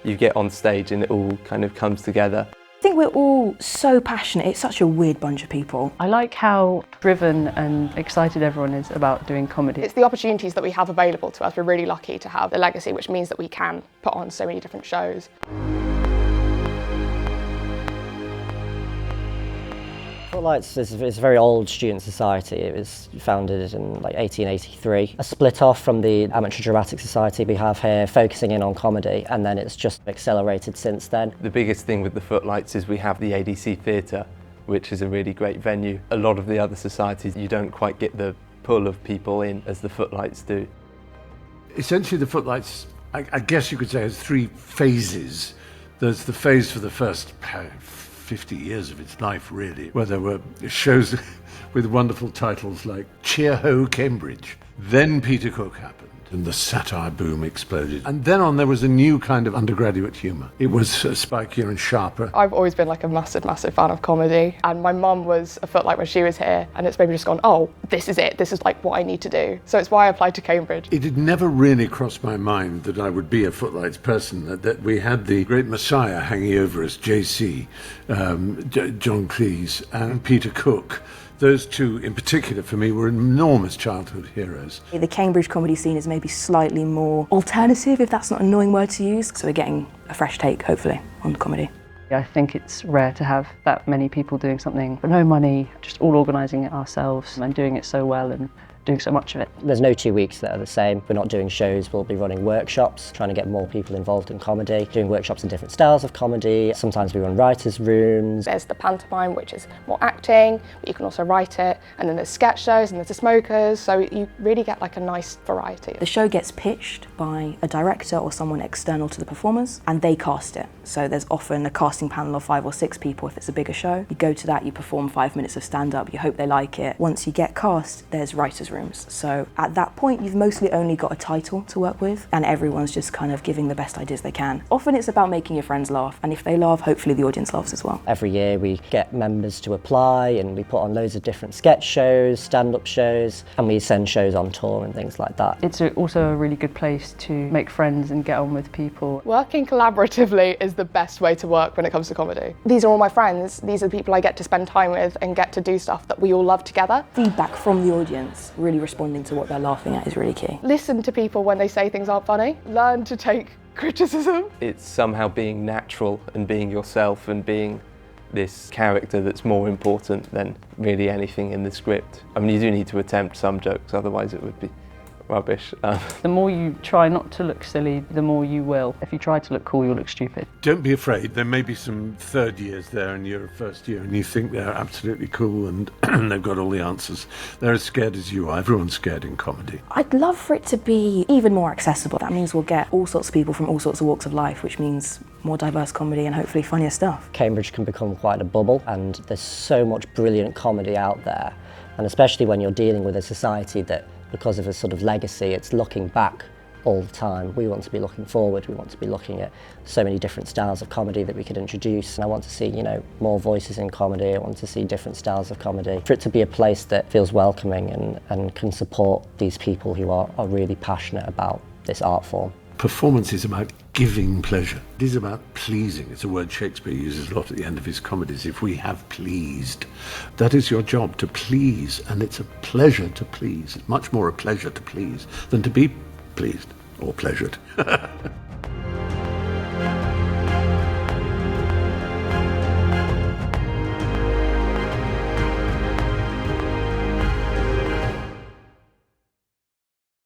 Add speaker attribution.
Speaker 1: you get on stage and it all kind of comes together.
Speaker 2: I think we're all so passionate. It's such a weird bunch of people.
Speaker 3: I like how driven and excited everyone is about doing comedy.
Speaker 4: It's the opportunities that we have available to us. We're really lucky to have the legacy, which means that we can put on so many different shows.
Speaker 5: Footlights is a very old student society. It was founded in like 1883. A split off from the amateur dramatic society we have here, focusing in on comedy, and then it's just accelerated since then.
Speaker 1: The biggest thing with the Footlights is we have the ADC Theatre, which is a really great venue. A lot of the other societies, you don't quite get the pull of people in as the Footlights do.
Speaker 6: Essentially the Footlights, I guess you could say, has three phases. There's the phase for the first 50 years of its life, really, where there were shows with wonderful titles like Cheer Ho, Cambridge. Then Peter Cook happened and the satire boom exploded. And then on there was a new kind of undergraduate humour. It was spikier and sharper.
Speaker 4: I've always been like a massive fan of comedy, and my mum was a Footlight when she was here, and it's maybe just gone, oh, this is it, this is like what I need to do. So it's why I applied to Cambridge.
Speaker 6: It had never really crossed my mind that I would be a Footlights person, that we had the great messiah hanging over us, JC, John Cleese and Peter Cook. Those two in particular for me were enormous childhood heroes.
Speaker 2: The Cambridge comedy scene is maybe slightly more alternative, if that's not an annoying word to use. So we're getting a fresh take, hopefully, on comedy.
Speaker 3: I think it's rare to have that many people doing something for no money, just all organising it ourselves and doing it so well and doing so much of it.
Speaker 5: There's no 2 weeks that are the same. We're not doing shows, we'll be running workshops, trying to get more people involved in comedy, doing workshops in different styles of comedy. Sometimes we run writers' rooms.
Speaker 4: There's the pantomime, which is more acting, but you can also write it. And then there's sketch shows and there's the smokers, so you really get like a nice variety.
Speaker 2: The show gets pitched by a director or someone external to the performers, and they cast it. So there's often a casting panel of 5 or 6 people if it's a bigger show. You go to that, you perform 5 minutes of stand-up, you hope they like it. Once you get cast, there's writers' rooms. So at that point, you've mostly only got a title to work with, and everyone's just kind of giving the best ideas they can. Often it's about making your friends laugh, and if they laugh, hopefully the audience laughs as well.
Speaker 5: Every year we get members to apply, and we put on loads of different sketch shows, stand-up shows, and we send shows on tour and things like that.
Speaker 3: It's also a really good place to make friends and get on with people.
Speaker 4: Working collaboratively is the best way to work when it comes to comedy. These are all my friends, these are the people I get to spend time with and get to do stuff that we all love together.
Speaker 2: Feedback from the audience, really responding to what they're laughing at, is really key.
Speaker 4: Listen to people when they say things aren't funny. Learn to take criticism.
Speaker 1: It's somehow being natural and being yourself and being this character that's more important than really anything in the script. I mean, you do need to attempt some jokes, otherwise it would be rubbish.
Speaker 3: The more you try not to look silly, the more you will. If you try to look cool, you'll look stupid.
Speaker 6: Don't be afraid. There may be some third years there and you're a first year and you think they're absolutely cool and they've got all the answers. They're as scared as you are. Everyone's scared in comedy.
Speaker 2: I'd love for it to be even more accessible. That means we'll get all sorts of people from all sorts of walks of life, which means more diverse comedy and hopefully funnier stuff.
Speaker 5: Cambridge can become quite a bubble, and there's so much brilliant comedy out there, and especially when you're dealing with a society that, because of a sort of legacy, it's looking back all the time. We want to be looking forward. We want to be looking at so many different styles of comedy that we could introduce. And I want to see, more voices in comedy. I want to see different styles of comedy. For it to be a place that feels welcoming and can support these people who are really passionate about this art form.
Speaker 6: Performance is about giving pleasure. It is about pleasing. It's a word Shakespeare uses a lot at the end of his comedies. If we have pleased, that is your job, to please, and it's a pleasure to please. It's much more a pleasure to please than to be pleased or pleasured.